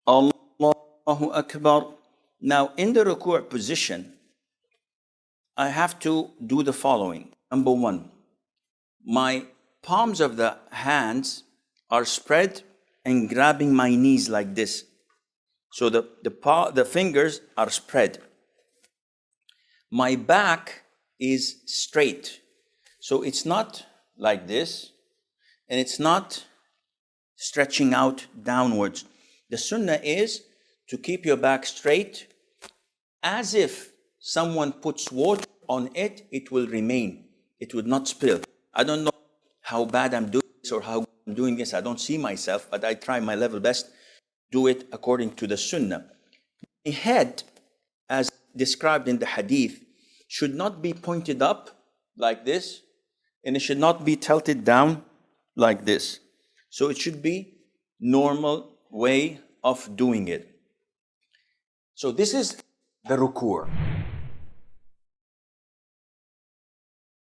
Allahu Akbar. Now, in the ruku' position, I have to do the following. Number one, my palms of the hands are spread and grabbing my knees like this. So the fingers are spread. My back is straight. So it's not like this, and it's not stretching out downwards. The sunnah is to keep your back straight, as if someone puts water on it, it will remain. It would not spill. I don't know how bad I'm doing this or how I'm doing this. I don't see myself, but I try my level best to do it according to the sunnah. The head, as described in the hadith, should not be pointed up like this, and it should not be tilted down like this. So it should be normal way of doing it. So this is the ruku'.